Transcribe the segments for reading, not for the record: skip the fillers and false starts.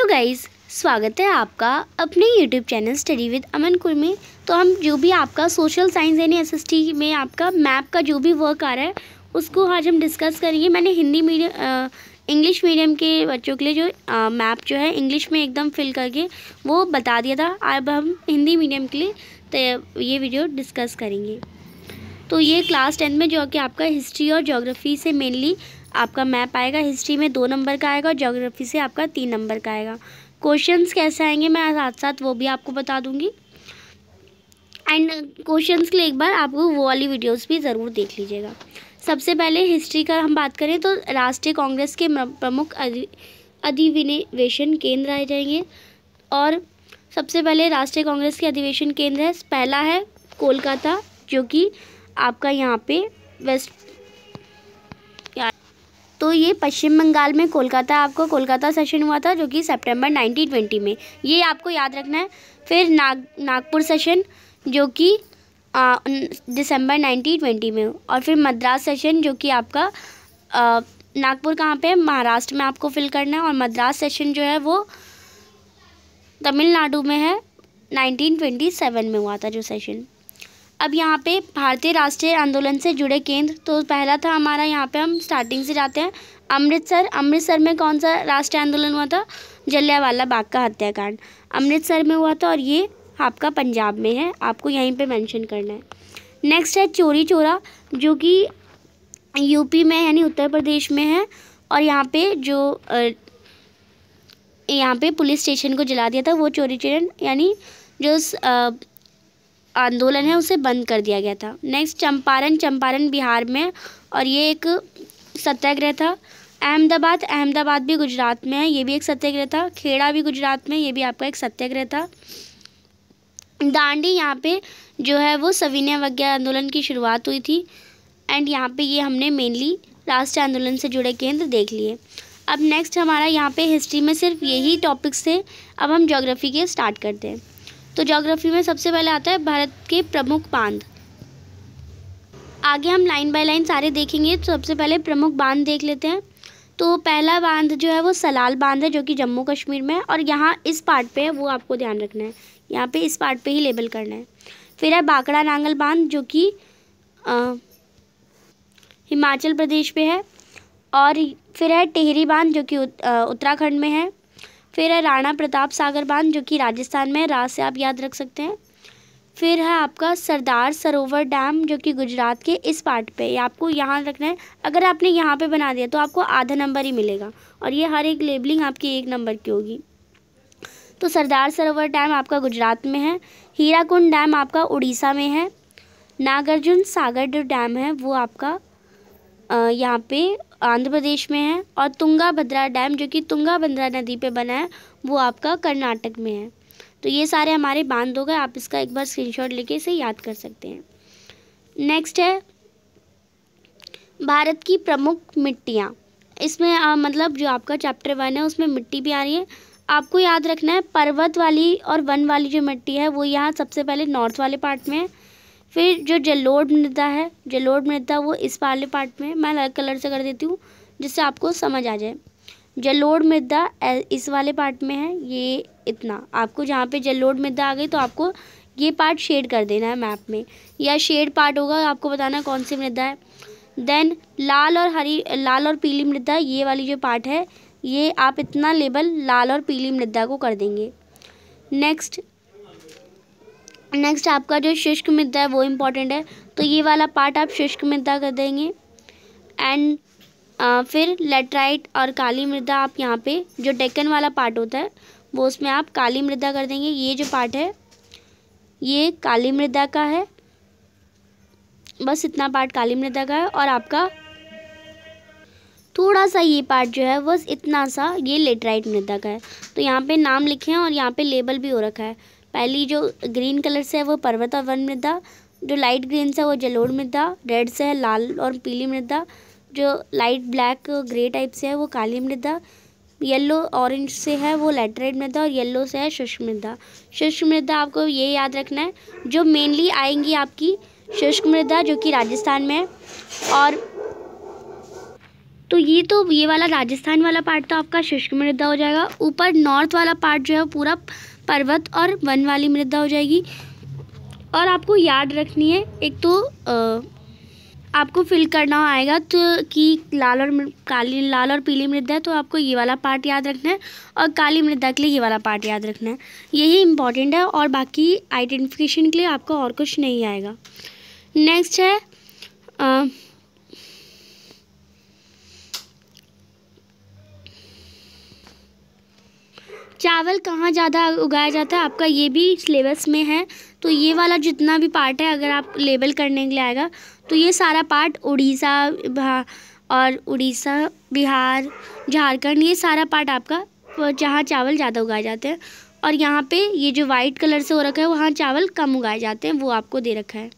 Guys, स्वागत है आपका अपने यूट्यूब चैनल स्टडी विद अमन कुल में। तो हम जो भी आपका सोशल साइंस यानी एसएसटी में आपका मैप का जो भी वर्क आ रहा है उसको आज हम डिस्कस करेंगे। मैंने इंग्लिश मीडियम के बच्चों के लिए जो मैप जो है इंग्लिश में एकदम फिल करके वो बता दिया था। अब हम हिंदी मीडियम के लिए तो ये वीडियो डिस्कस करेंगे। तो ये क्लास 10 में जो कि आपका हिस्ट्री और ज्योग्राफी से मेनली आपका मैप आएगा। हिस्ट्री में 2 नंबर का आएगा और ज्योग्राफी से आपका 3 नंबर का आएगा। क्वेश्चंस कैसे आएंगे मैं साथ साथ वो भी आपको बता दूंगी। एंड क्वेश्चंस के लिए एक बार आपको वो वाली वीडियोस भी ज़रूर देख लीजिएगा। सबसे पहले हिस्ट्री का हम बात करें तो राष्ट्रीय कांग्रेस के प्रमुख अधिवेशन केंद्र आ जाएंगे। और सबसे पहले राष्ट्रीय कांग्रेस के अधिवेशन केंद्र है, पहला है कोलकाता, जो कि आपका यहाँ पे वेस्ट, तो ये पश्चिम बंगाल में कोलकाता, आपको कोलकाता सेशन हुआ था जो कि सितंबर 1920 में, ये आपको याद रखना है। फिर नागपुर सेशन जो कि दिसंबर 1920 में, और फिर मद्रास सेशन जो कि आपका नागपुर कहाँ पे है, महाराष्ट्र में आपको फिल करना है। और मद्रास सेशन जो है वो तमिलनाडु में है, 1927 में हुआ था जो सेशन। अब यहाँ पे भारतीय राष्ट्रीय आंदोलन से जुड़े केंद्र, तो पहला था हमारा, यहाँ पे हम स्टार्टिंग से जाते हैं, अमृतसर। अमृतसर में कौन सा राष्ट्रीय आंदोलन हुआ था? जलियांवाला बाग का हत्याकांड अमृतसर में हुआ था, और ये आपका पंजाब में है, आपको यहीं पे मेंशन करना है। नेक्स्ट है चौरी चौरा, जो कि यूपी में यानी उत्तर प्रदेश में है। और यहाँ पे जो यहाँ पे पुलिस स्टेशन को जला दिया था, वो चौरी चौरा यानी जो आंदोलन है उसे बंद कर दिया गया था। नेक्स्ट चंपारण बिहार में, और ये एक सत्याग्रह था। अहमदाबाद भी गुजरात में है, ये भी एक सत्याग्रह था। खेड़ा भी गुजरात में, ये भी आपका एक सत्याग्रह था। दांडी यहाँ पे जो है वो सविनय अवज्ञा आंदोलन की शुरुआत हुई थी। एंड यहाँ पे ये हमने मेनली राष्ट्रीय आंदोलन से जुड़े केंद्र देख लिए। अब नेक्स्ट हमारा यहाँ पे हिस्ट्री में सिर्फ यही टॉपिक्स थे। अब हम ज्योग्राफी के स्टार्ट करते हैं। तो ज्योग्राफी में सबसे पहले आता है भारत के प्रमुख बांध। आगे हम लाइन बाय लाइन सारे देखेंगे, तो सबसे पहले प्रमुख बांध देख लेते हैं। तो पहला बांध जो है वो सलाल बांध है, जो कि जम्मू कश्मीर में है, और यहाँ इस पार्ट पे है, वो आपको ध्यान रखना है, यहाँ पे इस पार्ट पे ही लेबल करना है। फिर है बांकड़ा नांगल बांध, जो कि हिमाचल प्रदेश पे है। और फिर है टिहरी बांध, जो कि उत्तराखंड में है। फिर है राणा प्रताप सागर बांध, जो कि राजस्थान में है, राज से आप याद रख सकते हैं। फिर है आपका सरदार सरोवर डैम, जो कि गुजरात के इस पार्ट पे, आपको यहाँ रखना है। अगर आपने यहाँ पे बना दिया तो आपको आधा नंबर ही मिलेगा, और ये हर एक लेबलिंग आपकी 1 नंबर की होगी। तो सरदार सरोवर डैम आपका गुजरात में है। हीराकुंड डैम आपका उड़ीसा में है। नागार्जुन सागर जो डैम है वो आपका यहाँ पे आंध्र प्रदेश में है। और तुंगाभद्रा डैम, जो कि तुंगाभद्रा नदी पे बना है, वो आपका कर्नाटक में है। तो ये सारे हमारे बांध हो गए, आप इसका एक बार स्क्रीनशॉट लेके इसे याद कर सकते हैं। नेक्स्ट है भारत की प्रमुख मिट्टियाँ। इसमें मतलब जो आपका चैप्टर 1 है उसमें मिट्टी भी आ रही है। आपको याद रखना है पर्वत वाली और वन वाली जो मिट्टी है वो यहाँ सबसे पहले नॉर्थ वाले पार्ट में है। फिर जो जलोढ़ मृदा है, जलोढ़ मृदा वो इस वाले पार्ट में, मैं अलग कलर से कर देती हूँ जिससे आपको समझ आ जाए। जलोढ़ मृदा इस वाले पार्ट में है, ये इतना आपको जहाँ पे जलोढ़ मृदा आ गई तो आपको ये पार्ट शेड कर देना है मैप में, या शेड पार्ट होगा, आपको बताना है कौन सी मृदा है। देन लाल और पीली मृदा, ये वाली जो पार्ट है ये आप इतना लेबल लाल और पीली मृदा को कर देंगे। नेक्स्ट आपका जो शुष्क मृदा है वो इम्पॉर्टेंट है, तो ये वाला पार्ट आप शुष्क मृदा कर देंगे। एंड फिर लेटराइट और काली मृदा आप यहाँ पे जो डेक्कन वाला पार्ट होता है वो उसमें आप काली मृदा कर देंगे। ये जो पार्ट है ये काली मृदा का है, बस इतना पार्ट काली मृदा का है। और आपका थोड़ा सा ये पार्ट जो है बस इतना सा ये लेटराइट मृदा का है। तो यहाँ पे नाम लिखे हैं और यहाँ पे लेबल भी हो रखा है। पहली जो ग्रीन कलर से है वो पर्वत और वन मृदा, जो लाइट ग्रीन से है वो जलोढ़ मृदा, रेड से है लाल और पीली मृदा, जो लाइट ब्लैक ग्रे टाइप से है वो काली मृदा, येलो ऑरेंज से है वो लेटराइट मृदा, और येलो से है शुष्क मृदा। शुष्क मृदा आपको ये याद रखना है, जो मेनली आएंगी आपकी शुष्क मृदा जो कि राजस्थान में है, और तो ये वाला राजस्थान वाला पार्ट तो आपका शुष्क मृदा हो जाएगा। ऊपर नॉर्थ वाला पार्ट जो है पूरा पर्वत और वन वाली मृदा हो जाएगी। और आपको याद रखनी है, एक तो आपको फिल करना आएगा तो कि लाल और पीली मृदा है तो आपको ये वाला पार्ट याद रखना है, और काली मृदा के लिए ये वाला पार्ट याद रखना है। यही इम्पॉर्टेंट है, और बाकी आइडेंटिफिकेशन के लिए आपको और कुछ नहीं आएगा। नेक्स्ट है चावल कहाँ ज़्यादा उगाया जाता है, आपका ये भी सिलेबस में है। तो ये वाला जितना भी पार्ट है, अगर आप लेबल करने के लिए आएगा तो ये सारा पार्ट उड़ीसा, बिहार, झारखंड, ये सारा पार्ट आपका जहाँ चावल ज़्यादा उगाए जाते हैं। और यहाँ पे ये जो वाइट कलर से हो रखा है वहाँ चावल कम उगाए जाते हैं, वो आपको दे रखा है।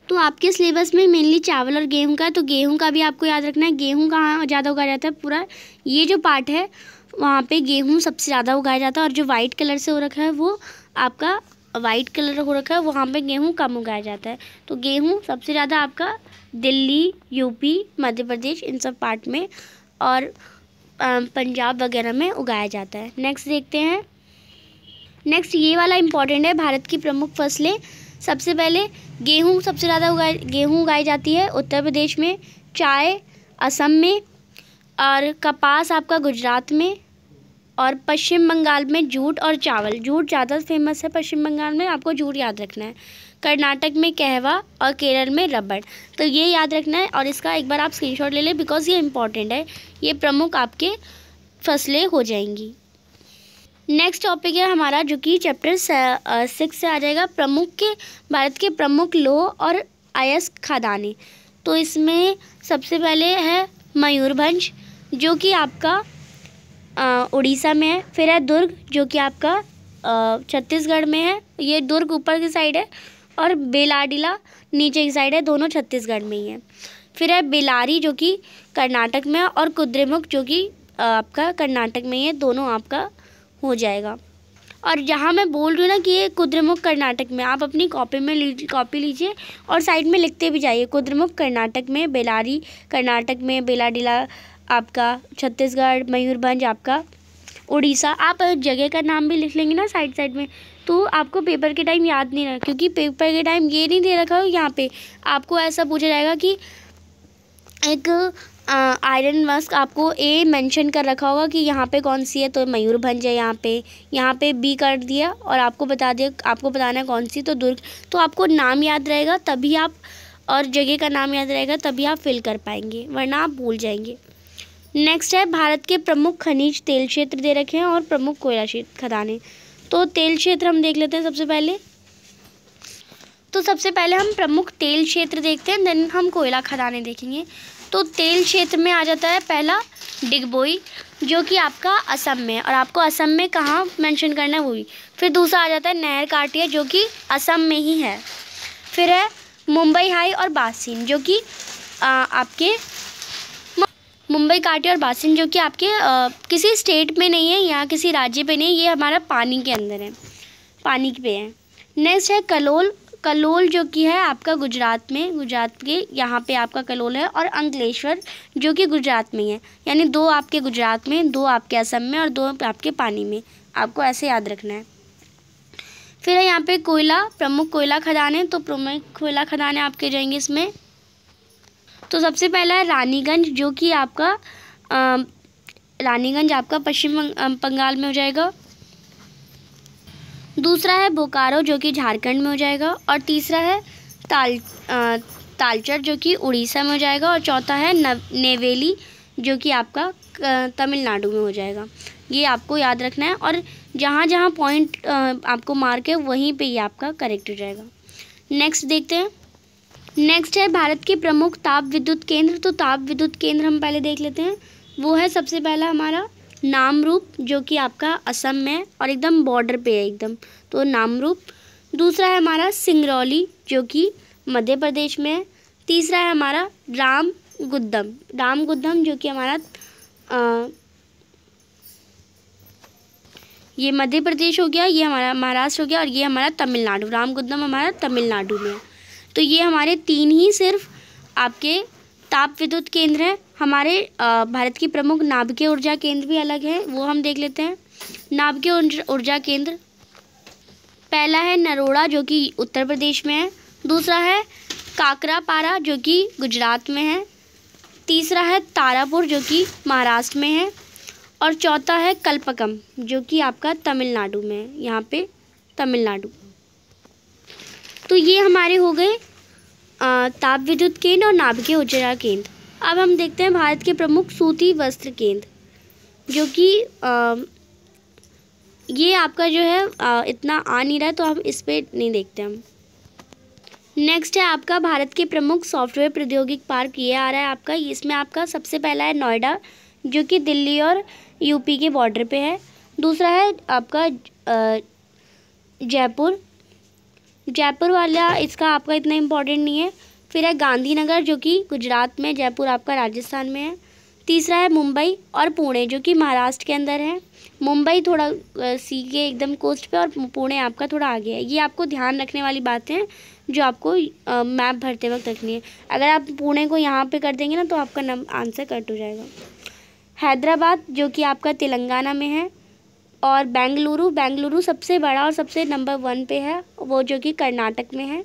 तो आपके सिलेबस में मेनली चावल और गेहूं का है, तो गेहूं का भी आपको याद रखना है। गेहूं कहाँ ज़्यादा उगाया जाता है, पूरा ये जो पार्ट है वहाँ पे गेहूं सबसे ज़्यादा उगाया जाता है। और जो वाइट कलर से हो रखा है वो आपका वाइट कलर हो रखा है, वहाँ पे गेहूं कम उगाया जाता है। तो गेहूं सबसे ज़्यादा आपका दिल्ली, यूपी, मध्य प्रदेश, इन सब पार्ट में और पंजाब वगैरह में उगाया जाता है। नेक्स्ट देखते हैं। नेक्स्ट ये वाला इम्पॉर्टेंट है, भारत की प्रमुख फसलें। सबसे पहले गेहूं सबसे ज़्यादा उगाई जाती है उत्तर प्रदेश में, चाय असम में, और कपास आपका गुजरात में, और पश्चिम बंगाल में जूट और चावल। जूट ज़्यादा फेमस है पश्चिम बंगाल में, आपको जूट याद रखना है। कर्नाटक में कहवा और केरल में रबड़। तो ये याद रखना है, और इसका एक बार आप स्क्रीनशॉट ले लें बिकॉज ये इम्पॉर्टेंट है। ये प्रमुख आपके फसलें हो जाएंगी। नेक्स्ट टॉपिक है हमारा जो कि चैप्टर 6 से आ जाएगा, भारत के प्रमुख लौह और अयस्क खदानें। तो इसमें सबसे पहले है मयूरभंज जो कि आपका उड़ीसा में है। फिर है दुर्ग जो कि आपका छत्तीसगढ़ में है, ये दुर्ग ऊपर की साइड है, और बेलाडीला नीचे की साइड है, दोनों छत्तीसगढ़ में ही है। फिर है बेलारी जो कि कर्नाटक में है, और कुद्रेमुख जो कि आपका कर्नाटक में ही है, दोनों आपका हो जाएगा। और जहाँ मैं बोल रही हूँ ना कि ये कुद्रेमुख कर्नाटक में, आप अपनी कॉपी लीजिए और साइड में लिखते भी जाइए। कुद्रेमुख कर्नाटक में, बेलारी कर्नाटक में, बेलाडीला आपका छत्तीसगढ़, मयूरभंज आपका उड़ीसा। आप जगह का नाम भी लिख लेंगे ना साइड में, तो आपको पेपर के टाइम याद नहीं रहा, क्योंकि पेपर के टाइम ये नहीं दे रखा हो यहाँ पे आपको ऐसा पूछा जाएगा कि एक आयरन मस्क आपको ए मेंशन कर रखा होगा कि यहाँ पे कौन सी है, तो मयूरभंज है यहाँ पे बी कर दिया और आपको बताना है कौन सी, तो दुर्ग। तो आपको नाम याद रहेगा तभी आप, और जगह का नाम याद रहेगा तभी आप फिल कर पाएंगे, वरना आप भूल जाएंगे। नेक्स्ट है भारत के प्रमुख खनिज तेल क्षेत्र दे रखे हैं और प्रमुख कोयला खदानें। तो तेल क्षेत्र हम देख लेते हैं सबसे पहले। तो सबसे पहले हम प्रमुख तेल क्षेत्र देखते हैं, देन हम कोयला खदानें देखेंगे। तो तेल क्षेत्र में आ जाता है पहला डिगबोई जो कि आपका असम में है, और आपको असम में कहाँ मेंशन करना है वो भी। फिर दूसरा आ जाता है नहर काटिया जो कि असम में ही है। फिर है मुंबई हाई और बासिन जो कि आपके मुंबई काटी और बासिन जो कि आपके किसी स्टेट में नहीं है या किसी राज्य पे नहीं है, ये हमारा पानी के अंदर है, पानी पे है। नेक्स्ट है कलोल जो कि है आपका गुजरात के यहाँ पे आपका कलोल है, और अंकलेश्वर जो कि गुजरात में है। यानी 2 आपके गुजरात में, 2 आपके असम में और 2 आपके पानी में, आपको ऐसे याद रखना है। फिर है यहाँ पे प्रमुख कोयला खदानें। तो प्रमुख कोयला खदानें आपके जाएंगे इसमें। तो सबसे पहला है रानीगंज जो कि आपका पश्चिम बंगाल में हो जाएगा। दूसरा है बोकारो जो कि झारखंड में हो जाएगा, और तीसरा है तालचर जो कि उड़ीसा में हो जाएगा, और चौथा है नेवेली जो कि आपका तमिलनाडु में हो जाएगा। ये आपको याद रखना है, और जहाँ जहाँ पॉइंट आपको मार्क है वहीं पे ये आपका करेक्ट हो जाएगा। नेक्स्ट देखते हैं। नेक्स्ट है भारत के प्रमुख ताप विद्युत केंद्र। तो ताप विद्युत केंद्र हम पहले देख लेते हैं। वो है सबसे पहला हमारा नामरूप जो कि आपका असम में है और एकदम बॉर्डर पे है एकदम, तो नामरूप। दूसरा है हमारा सिंगरौली जो कि मध्य प्रदेश में है। तीसरा है हमारा रामगुद्दम जो कि हमारा ये मध्य प्रदेश हो गया, ये हमारा महाराष्ट्र हो गया, और ये हमारा तमिलनाडु। रामगुद्दम हमारा तमिलनाडु में है। तो ये हमारे 3 ही सिर्फ आपके ताप विद्युत केंद्र है। हमारे भारत की प्रमुख नाभिकीय ऊर्जा केंद्र भी अलग है, वो हम देख लेते हैं। नाभिकीय ऊर्जा केंद्र पहला है नरोड़ा जो कि उत्तर प्रदेश में है, दूसरा है काकरापारा जो कि गुजरात में है, तीसरा है तारापुर जो कि महाराष्ट्र में है, और चौथा है कल्पकम जो कि आपका तमिलनाडु में है, यहाँ पे तमिलनाडु। तो ये हमारे हो गए ताप विद्युत केंद्र और नाभिकीय ऊर्जा केंद्र। अब हम देखते हैं भारत के प्रमुख सूती वस्त्र केंद्र, जो कि ये आपका जो है इतना आ नहीं रहा है, तो हम इस पर नहीं देखते हम। नेक्स्ट है आपका भारत के प्रमुख सॉफ्टवेयर प्रौद्योगिक पार्क, ये आ रहा है आपका। इसमें आपका सबसे पहला है नोएडा जो कि दिल्ली और यूपी के बॉर्डर पे है, दूसरा है आपका जयपुर, जयपुर वाला इसका आपका इतना इम्पोर्टेंट नहीं है। फिर है गांधीनगर जो कि गुजरात में, जयपुर आपका राजस्थान में है। तीसरा है मुंबई और पुणे जो कि महाराष्ट्र के अंदर है। मुंबई थोड़ा सी के एकदम कोस्ट पे और पुणे आपका थोड़ा आगे है। ये आपको ध्यान रखने वाली बातें हैं जो आपको मैप भरते वक्त रखनी है। अगर आप पुणे को यहाँ पे कर देंगे ना तो आपका आंसर कट हो जाएगा। हैदराबाद जो कि आपका तेलंगाना में है, और बेंगलुरु सबसे बड़ा और सबसे नंबर 1 पे है, वो जो कि कर्नाटक में है।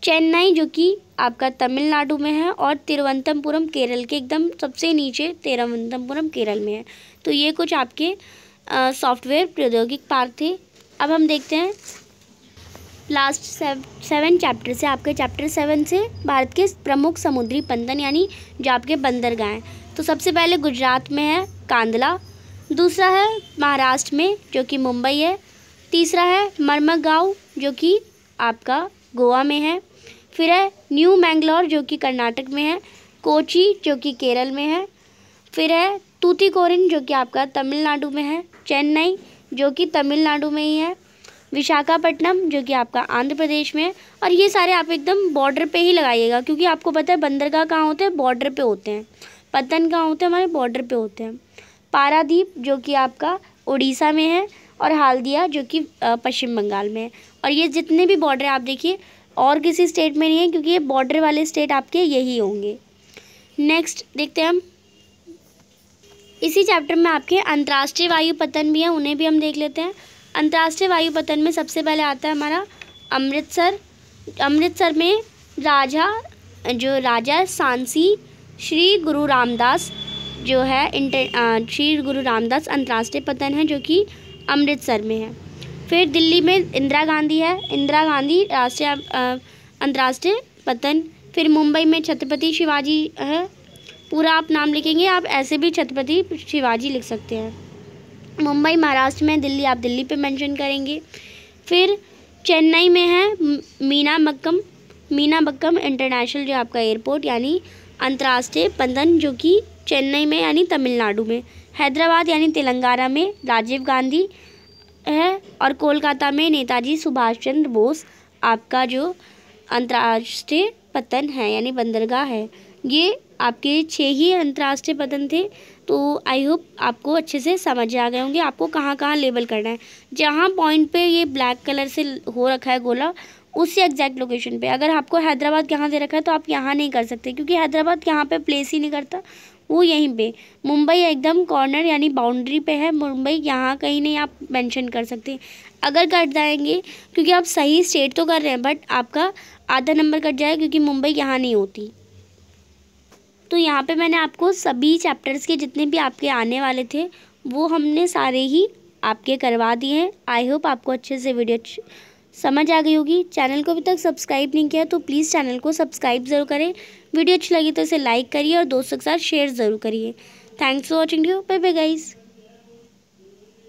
चेन्नई जो कि आपका तमिलनाडु में है, और तिरुवनंतपुरम केरल के एकदम सबसे नीचे तिरुवनंतपुरम केरल में है। तो ये कुछ आपके सॉफ्टवेयर प्रौद्योगिक पार्क थे। अब हम देखते हैं लास्ट 7 चैप्टर से, आपके चैप्टर 7 से भारत के प्रमुख समुद्री पंतन यानी जो आपके बंदरगाह हैं। तो सबसे पहले गुजरात में है कांदला, दूसरा है महाराष्ट्र में जो कि मुंबई है, तीसरा है मर्मगांव जो कि आपका गोवा में है, फिर है न्यू मैंगलोर जो कि कर्नाटक में है, कोची जो कि केरल में है, फिर है तूतीकोरिन जो कि आपका तमिलनाडु में है, चेन्नई जो कि तमिलनाडु में ही है, विशाखापट्टनम जो कि आपका आंध्र प्रदेश में है। और ये सारे आप एकदम बॉर्डर पे ही लगाइएगा, क्योंकि आपको पता है बंदरगाह कहाँ होते हैं, बॉर्डर पे होते हैं। पतन कहाँ होते हैं, हमारे बॉर्डर पे होते हैं। पारादीप जो कि आपका उड़ीसा में है, और हाल्दिया जो कि पश्चिम बंगाल में है। और ये जितने भी बॉर्डर आप देखिए और किसी स्टेट में नहीं है, क्योंकि ये बॉर्डर वाले स्टेट आपके यही होंगे। नेक्स्ट देखते हैं हम, इसी चैप्टर में आपके अंतर्राष्ट्रीय वायु पतन भी है, उन्हें भी हम देख लेते हैं। अंतर्राष्ट्रीय वायु पतन में सबसे पहले आता है हमारा अमृतसर। अमृतसर में राजा सांसी श्री गुरु रामदास जो है श्री गुरु रामदास अंतर्राष्ट्रीय पतन है जो कि अमृतसर में है। फिर दिल्ली में इंदिरा गांधी है, इंदिरा गांधी राष्ट्रीय अंतर्राष्ट्रीय पतन। फिर मुंबई में छत्रपति शिवाजी है, पूरा आप नाम लिखेंगे, आप ऐसे भी छत्रपति शिवाजी लिख सकते हैं। मुंबई महाराष्ट्र में, दिल्ली आप दिल्ली पे मेंशन करेंगे। फिर चेन्नई में है मीनाबक्कम इंटरनेशनल जो आपका एयरपोर्ट यानी अंतर्राष्ट्रीय पतन जो कि चेन्नई में यानी तमिलनाडु में। हैदराबाद यानी तेलंगाना में राजीव गांधी है, और कोलकाता में नेताजी सुभाष चंद्र बोस आपका जो अंतर्राष्ट्रीय पतन है यानी बंदरगाह है। ये आपके 6 ही अंतर्राष्ट्रीय पतन थे। तो आई होप आपको अच्छे से समझ आ गए होंगे आपको कहाँ कहाँ लेबल करना है। जहाँ पॉइंट पे ये ब्लैक कलर से हो रखा है गोला, उसी एग्जैक्ट लोकेशन पे। अगर आपको हैदराबाद यहाँ दे रखा है तो आप यहाँ नहीं कर सकते, क्योंकि हैदराबाद यहाँ पे प्लेस ही नहीं करता, वो यहीं पे। मुंबई एकदम कॉर्नर यानी बाउंड्री पे है, मुंबई यहाँ कहीं नहीं आप मेंशन कर सकते। अगर कट जाएंगे, क्योंकि आप सही स्टेट तो कर रहे हैं, बट आपका आधा नंबर कट जाए क्योंकि मुंबई यहाँ नहीं होती। तो यहाँ पे मैंने आपको सभी चैप्टर्स के जितने भी आपके आने वाले थे वो हमने सारे ही आपके करवा दिए हैं। आई होप आपको अच्छे से वीडियो समझ आ गई होगी। चैनल को अभी तक सब्सक्राइब नहीं किया तो प्लीज़ चैनल को सब्सक्राइब ज़रूर करें। वीडियो अच्छी लगी तो इसे लाइक करिए और दोस्तों के साथ शेयर ज़रूर करिए। Thanks for watching you, bye bye guys.